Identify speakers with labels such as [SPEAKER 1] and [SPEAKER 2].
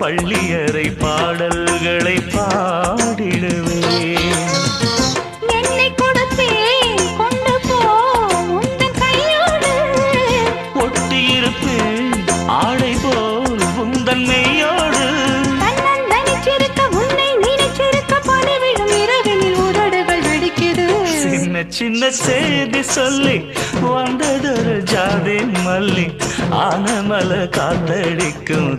[SPEAKER 1] பள்ளியறை பாடல்களை பாடிடுவேன்.
[SPEAKER 2] என்னை கொடுத்தேன் கொண்டு போ உந்தன் கையோடு,
[SPEAKER 1] ஒட்டியிருப்பேன் ஆடை போல் உந்தன் மெய்யோடு.
[SPEAKER 2] தன்னந்தனிச்சிருக்க உன்னை நினைச்சிருக்க பணிவிடும் இரவினில் உதடுகள் வெடிக்குது.
[SPEAKER 1] சின்ன சின்ன செய்தி சொல்லி வந்ததொரு ஜாதி மல்லி, ஆனமல காத்தடிக்கும்